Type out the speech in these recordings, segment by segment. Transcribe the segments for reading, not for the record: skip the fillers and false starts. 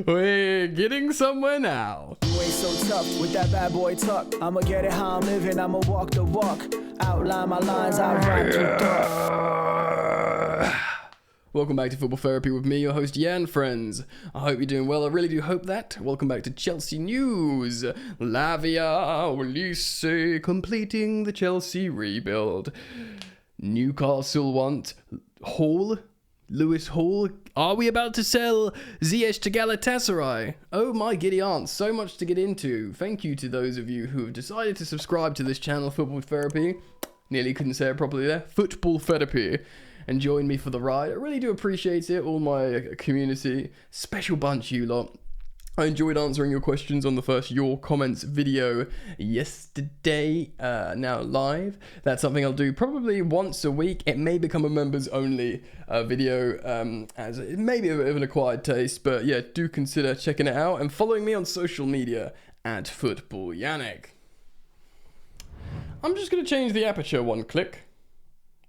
We're getting somewhere now. You ain't so tough with that bad boy tuck. I'ma get it how I'm living, I'ma walk the walk. Outline my lines, I'll rap the thought. Welcome back to Football Therapy with me, your host Jan, friends. I hope you're doing well. I really do hope that. Welcome back to Chelsea news. Lavia, Olise completing the Chelsea rebuild. Newcastle want Lewis Hall. Are we about to sell Ziyech to Galatasaray? Oh my giddy aunt, so much to get into. Thank you to those of you who have decided to subscribe to this channel, Football Therapy. Nearly couldn't say it properly there. Football Therapy. And join me for the ride. I really do appreciate it, all my community. Special bunch, you lot. I enjoyed answering your questions on the first Your Comments video yesterday, now live. That's something I'll do probably once a week. It may become a members only video, as it may be a bit of an acquired taste, but yeah, do consider checking it out and following me on social media at Football Yannick. I'm just going to change the aperture one click.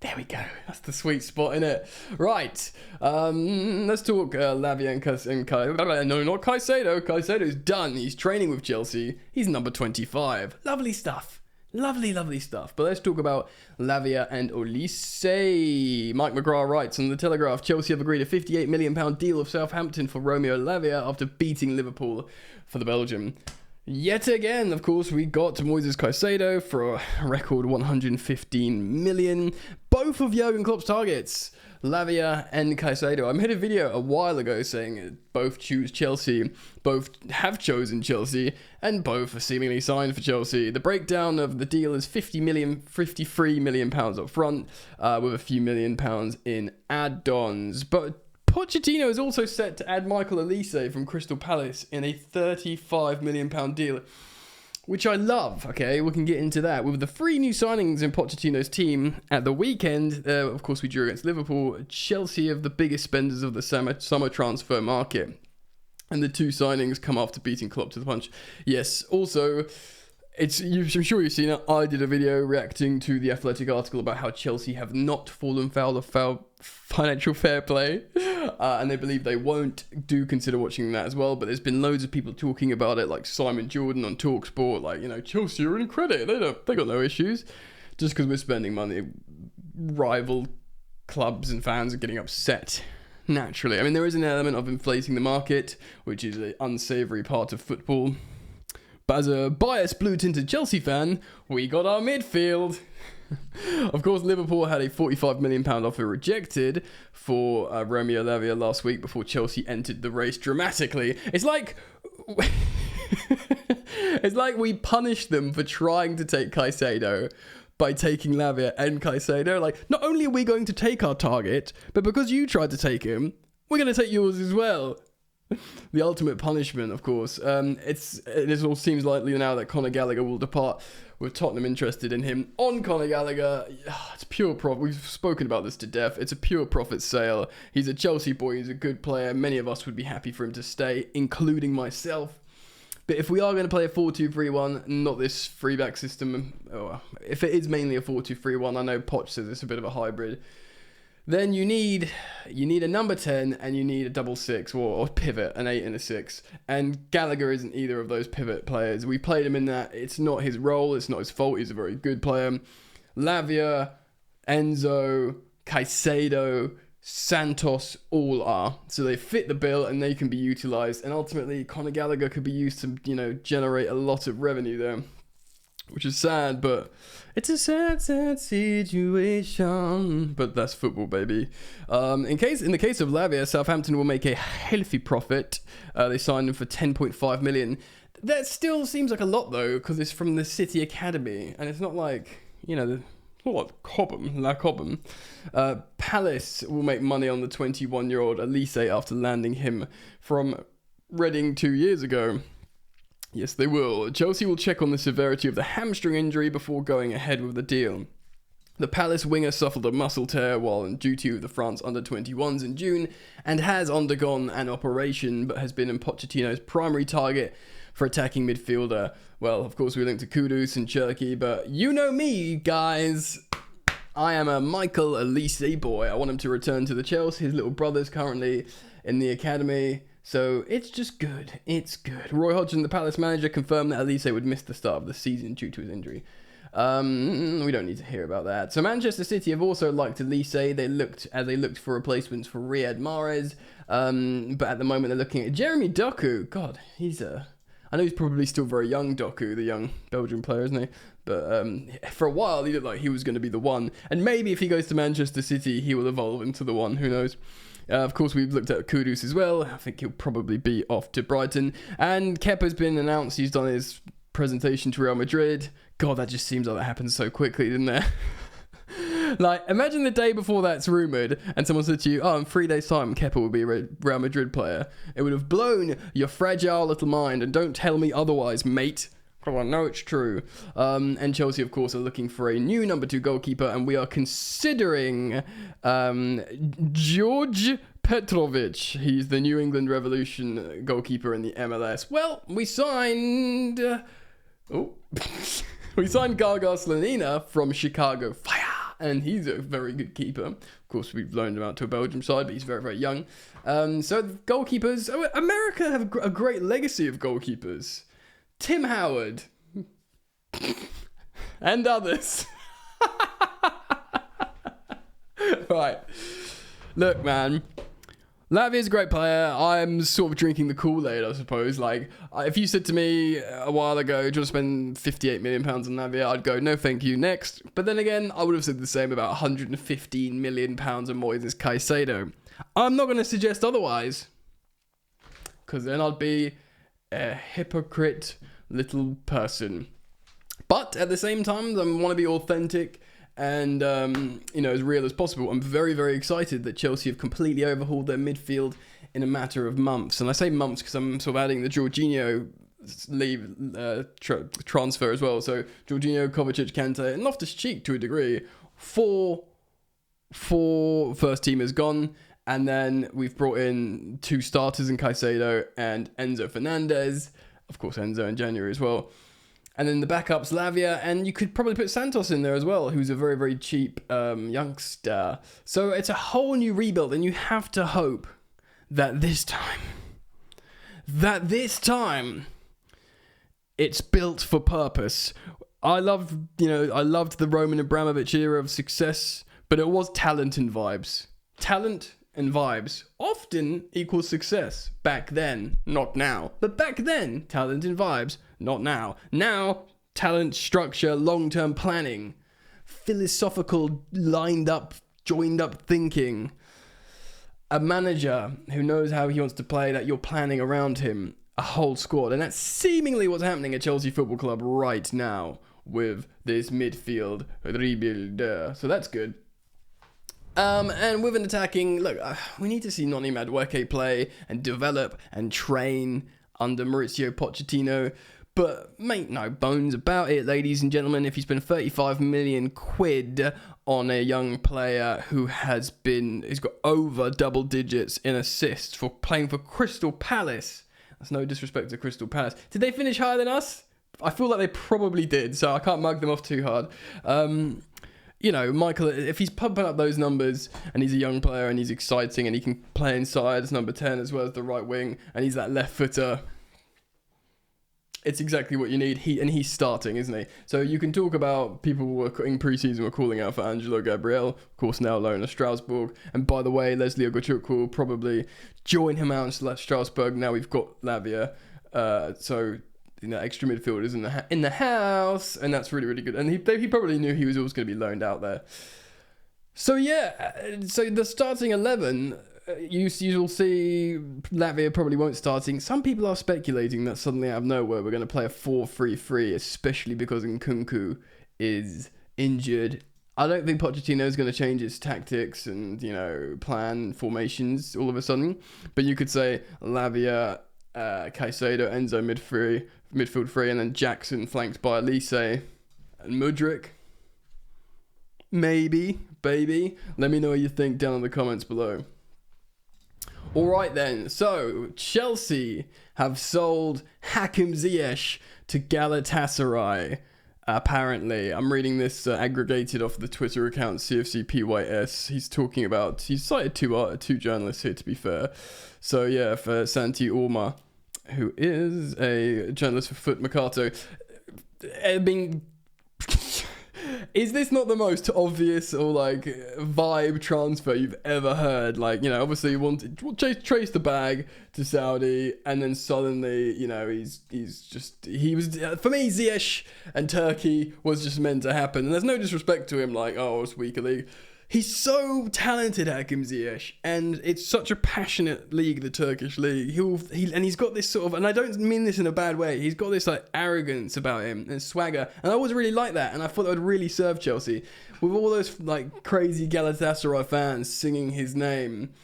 There we go. That's the sweet spot, innit? Right. Let's talk Lavia and Caicedo. No, not Caicedo. Caicedo's done. He's training with Chelsea. He's number 25. Lovely stuff. Lovely stuff. But let's talk about Lavia and Olise. Mike McGrath writes on The Telegraph, Chelsea have agreed a £58 million deal of Southampton for Romeo Lavia after beating Liverpool for the Belgian. Yet again, of course, we got Moises Caicedo for a record 115 million. Both of Jurgen Klopp's targets, Lavia and Caicedo. I made a video a while ago saying both choose Chelsea, both have chosen Chelsea, and both are seemingly signed for Chelsea. The breakdown of the deal is £53 million up front, with a few million pounds in add-ons. But Pochettino is also set to add Micahel Olise from Crystal Palace in a £35 million deal, which I love. Okay, we can get into that. With the 3 new signings in Pochettino's team at the weekend, of course we drew against Liverpool, Chelsea are the biggest spenders of the summer transfer market. And the 2 signings come after beating Klopp to the punch. Yes, also, I'm sure you've seen it. I did a video reacting to the Athletic article about how Chelsea have not fallen foul of financial fair play, and they believe they won't. Do consider watching that as well. But there's been loads of people talking about it, like Simon Jordan on TalkSport, like, you know, Chelsea are in credit. They got no issues. Just because we're spending money, rival clubs and fans are getting upset. Naturally, I mean, there is an element of inflating the market, which is an unsavoury part of football. But as a biased blue-tinted Chelsea fan, we got our midfield. Of course, Liverpool had a £45 million offer rejected for Romeo Lavia last week before Chelsea entered the race dramatically. It's like we punished them for trying to take Caicedo by taking Lavia and Caicedo. Like, not only are we going to take our target, but because you tried to take him, we're going to take yours as well. The ultimate punishment, of course. It all seems likely now that Conor Gallagher will depart, with Tottenham interested in him. On Conor Gallagher, it's pure profit. We've spoken about this to death. It's a pure profit sale. He's a Chelsea boy. He's a good player. Many of us would be happy for him to stay, including myself. But if we are going to play a 4-2-3-1, not this 3-back system, if it is mainly a 4-2-3-1, I know Poch says it's a bit of a hybrid, then you need a number 10 and you need a double 6 or pivot, an 8 and a 6. And Gallagher isn't either of those pivot players. We played him in that. It's not his role. It's not his fault. He's a very good player. Lavia, Enzo, Caicedo, Santos all are. So they fit the bill and they can be utilised. And ultimately, Conor Gallagher could be used to, generate a lot of revenue there. Which is sad, but it's a sad situation. But that's football, baby. In the case of Lavia, Southampton will make a healthy profit. They signed him for 10.5 million. That still seems like a lot, though, because it's from the City Academy, and it's not like, it's not like Cobham. Palace will make money on the 21-year-old Olise after landing him from Reading 2 years ago. Yes, they will. Chelsea will check on the severity of the hamstring injury before going ahead with the deal. The Palace winger suffered a muscle tear while on duty with the France under-21s in June and has undergone an operation, but has been in Pochettino's primary target for attacking midfielder. Well, of course, we linked to Kudus and Cherki, but you know me, guys. I am a Micahel Olise boy. I want him to return to the Chelsea. His little brother's currently in the academy. So it's just good. It's good. Roy Hodgson, the Palace manager, confirmed that Olise would miss the start of the season due to his injury. We don't need to hear about that. So Manchester City have also liked Olise. They looked for replacements for Riyad Mahrez. But at the moment they're looking at Jeremy Doku. God, I know he's probably still very young, Doku, the young Belgian player, isn't he? But for a while he looked like he was going to be the one. And maybe if he goes to Manchester City, he will evolve into the one. Who knows? Of course, we've looked at Kudus as well. I think he'll probably be off to Brighton. And Kepa's been announced. He's done his presentation to Real Madrid. God, that just seems like that happened so quickly, didn't it? Like, imagine the day before that's rumoured and someone said to you, in 3 days' time, Kepa will be a Real Madrid player. It would have blown your fragile little mind, and don't tell me otherwise, mate. Because I know it's true. And Chelsea, of course, are looking for a new number 2 goalkeeper, and we are considering George Petrovic. He's the New England Revolution goalkeeper in the MLS. Well, we signed... we signed Gargar Slanina from Chicago Fire, and he's a very good keeper. Of course, we've loaned him out to a Belgium side, but he's very, very young. So goalkeepers, America have a great legacy of goalkeepers. Tim Howard and others. Right. Look, man. Lavia's a great player. I'm sort of drinking the Kool-Aid, I suppose. Like, if you said to me a while ago, do you want to spend £58 million on Lavia? I'd go, no, thank you, next. But then again, I would have said the same about £115 million or more in this Caicedo. I'm not going to suggest otherwise, because then I'd be a hypocrite little person. But at the same time, I want to be authentic and as real as possible. I'm very, very excited that Chelsea have completely overhauled their midfield in a matter of months. And I say months because I'm sort of adding the Jorginho transfer as well. So Jorginho, Kovacic, Kante, and Loftus-Cheek to a degree. Four first teamers gone. And then we've brought in 2 starters in Caicedo and Enzo Fernandez. Of course, Enzo in January as well. And then the backups, Lavia, and you could probably put Santos in there as well, who's a very, very cheap youngster. So it's a whole new rebuild, and you have to hope that this time, it's built for purpose. I loved the Roman Abramovich era of success, but it was talent and vibes. Talent and vibes often equals success. Back then, not now. But back then, talent and vibes, not now. Now, talent, structure, long-term planning, philosophical, lined up, joined up thinking. A manager who knows how he wants to play, that you're planning around him. A whole squad. And that's seemingly what's happening at Chelsea Football Club right now with this midfield rebuild. So that's good. And with an attacking, look, we need to see Noni Madueke play and develop and train under Mauricio Pochettino. But make no bones about it, ladies and gentlemen, if you spend 35 million quid on a young player who's got over double digits in assists for playing for Crystal Palace. That's no disrespect to Crystal Palace. Did they finish higher than us? I feel like they probably did, so I can't mug them off too hard. Michael, if he's pumping up those numbers and he's a young player and he's exciting and he can play inside as number 10 as well as the right wing and he's that left footer, it's exactly what you need. He's starting, isn't he? So you can talk about people in pre-season were calling out for Angelo Gabriel, of course now loan at Strasbourg. And by the way, Leslie Ogachuk will probably join him out in Strasbourg. Now we've got Lavia. Extra midfielders in the house, and that's really, really good. And he probably knew he was always going to be loaned out there. So yeah, so the starting 11, you'll see Lavia probably won't starting. Some people are speculating that suddenly out of nowhere we're going to play a 4-3-3, especially because Nkunku is injured. I don't think Pochettino is going to change his tactics and plan formations all of a sudden. But you could say Lavia, Caicedo, Enzo midfield free, and then Jackson flanked by Olise and Mudryk. Maybe, baby. Let me know what you think down in the comments below. Alright then, so Chelsea have sold Hakim Ziyech to Galatasaray. Apparently, I'm reading this aggregated off the Twitter account CFCPYS. He's cited two journalists here, to be fair. So yeah, for Santi Orma, who is a journalist for Foot Mercato. I mean, is this not the most obvious or like vibe transfer you've ever heard? Like, you know, obviously you want to trace the bag to Saudi, and then suddenly, you know, he was for me, Ziyech and Turkey was just meant to happen. And there's no disrespect to him, like, oh, it's weaker league. He's so talented, Hakim Ziyech, and it's such a passionate league, the Turkish league. He's got this sort of, and I don't mean this in a bad way, he's got this like arrogance about him and swagger, and I always really like that, and I thought that would really serve Chelsea. With all those like crazy Galatasaray fans singing his name,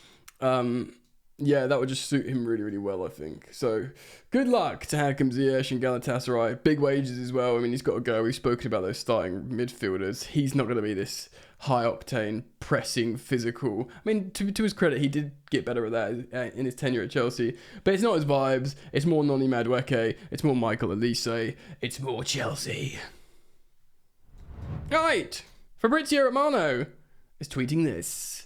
yeah, that would just suit him really, really well, I think. So, good luck to Hakim Ziyech and Galatasaray. Big wages as well. I mean, he's got to go. We've spoken about those starting midfielders. He's not going to be this high-octane, pressing, physical. I mean, to his credit, he did get better at that in his tenure at Chelsea. But it's not his vibes. It's more Noni Madueke. It's more Micahel Olise. It's more Chelsea. Right. Fabrizio Romano is tweeting this.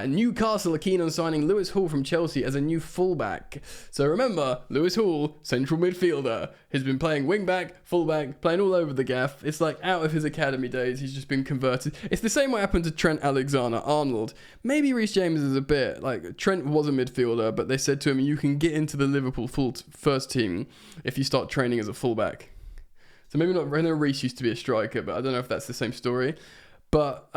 Newcastle are keen on signing Lewis Hall from Chelsea as a new fullback. So remember, Lewis Hall, central midfielder, has been playing wing-back, fullback, playing all over the gaff. It's like out of his academy days, he's just been converted. It's the same what happened to Trent Alexander-Arnold. Maybe Reece James is a bit, like, Trent was a midfielder, but they said to him, you can get into the Liverpool first team if you start training as a fullback. So maybe not, I know Reece used to be a striker, but I don't know if that's the same story. But,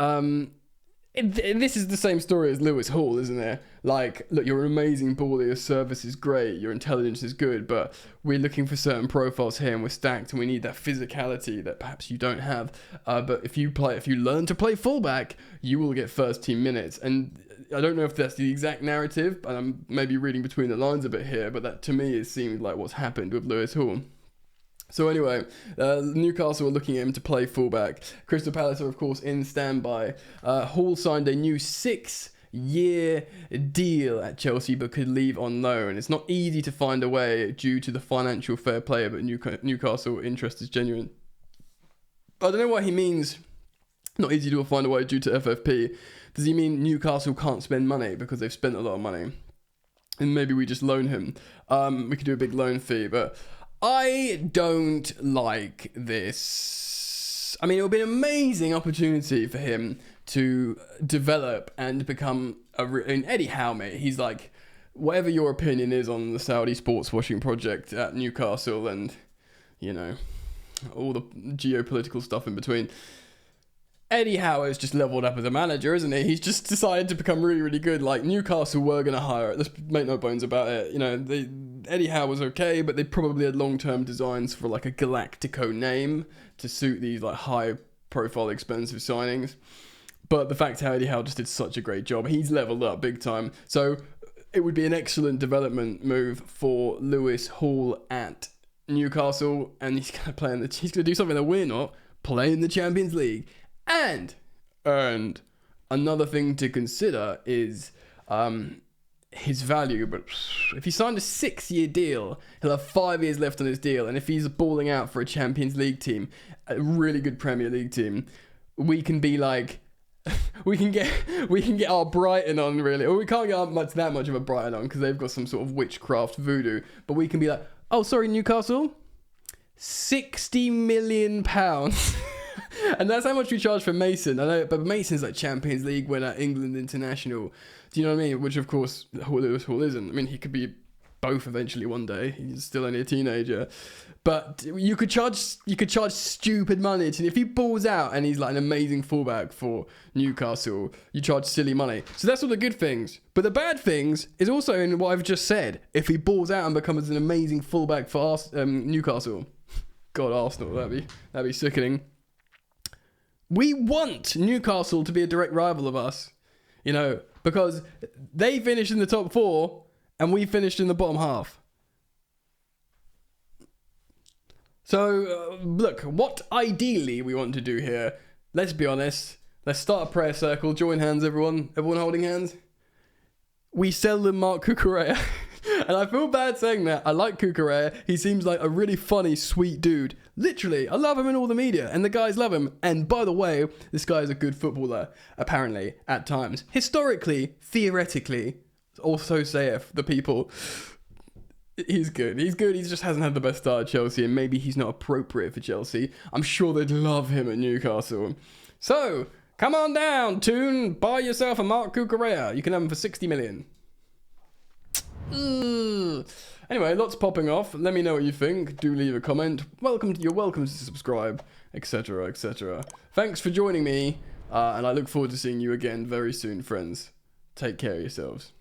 this is the same story as Lewis Hall, isn't it? Like, look, you're an amazing baller, your service is great, your intelligence is good, but we're looking for certain profiles here and we're stacked and we need that physicality that perhaps you don't have. But if you learn to play fullback, you will get first team minutes. And I don't know if that's the exact narrative, but I'm maybe reading between the lines a bit here, but that to me it seemed like what's happened with Lewis Hall. So anyway, Newcastle are looking at him to play fullback. Crystal Palace are, of course, in standby. Hall signed a new 6-year deal at Chelsea, but could leave on loan. It's not easy to find a way due to the financial fair play, but Newcastle interest is genuine. I don't know what he means. Not easy to find a way due to FFP. Does he mean Newcastle can't spend money because they've spent a lot of money? And maybe we just loan him. We could do a big loan fee, but I don't like this. I mean, it would be an amazing opportunity for him to develop and become an Eddie Howe, mate. He's like, whatever your opinion is on the Saudi sports washing project at Newcastle and, you know, all the geopolitical stuff in between, Eddie Howe has just leveled up as a manager, isn't he? He's just decided to become really, really good. Like, Newcastle were going to hire it. Let's make no bones about it. You know, Eddie Howe was okay, but they probably had long-term designs for, like, a Galactico name to suit these, like, high-profile, expensive signings. But the fact how Eddie Howe just did such a great job, he's leveled up big time. So it would be an excellent development move for Lewis Hall at Newcastle, and he's going to do something that we're not, play in the Champions League. And another thing to consider is his value. But if he signed a 6-year deal, he'll have 5 years left on his deal. And if he's balling out for a Champions League team, a really good Premier League team, we can be like, we can get our Brighton on, really. Or we can't get that much of a Brighton on because they've got some sort of witchcraft voodoo. But we can be like, oh, sorry, Newcastle, £60 million. And that's how much we charge for Mason. I know, but Mason's like Champions League winner, England international. Do you know what I mean? Which, of course, Lewis Hall isn't. I mean, he could be both eventually one day. He's still only a teenager. But you could charge stupid money. If he balls out and he's like an amazing fullback for Newcastle, you charge silly money. So that's all the good things. But the bad things is also in what I've just said. If he balls out and becomes an amazing fullback for Newcastle, God, Arsenal, that'd be sickening. We want Newcastle to be a direct rival of us, you know, because they finished in the top 4 and we finished in the bottom half. So, look, what ideally we want to do here, let's be honest, let's start a prayer circle, join hands everyone holding hands. We sell them Mark Cucurella And I feel bad saying that. I like Cucurella. He seems like a really funny, sweet dude. Literally, I love him in all the media, and the guys love him. And by the way, this guy is a good footballer, apparently, at times. Historically, theoretically, also saith the people. He's good. He just hasn't had the best start at Chelsea, and maybe he's not appropriate for Chelsea. I'm sure they'd love him at Newcastle. So, come on down, Toon. Buy yourself a Marc Cucurella. You can have him for 60 million. Anyway, lots popping off. Let me know what you think. Do leave a comment. You're welcome to subscribe, etc., etc. Thanks for joining me, and I look forward to seeing you again very soon, friends. Take care of yourselves.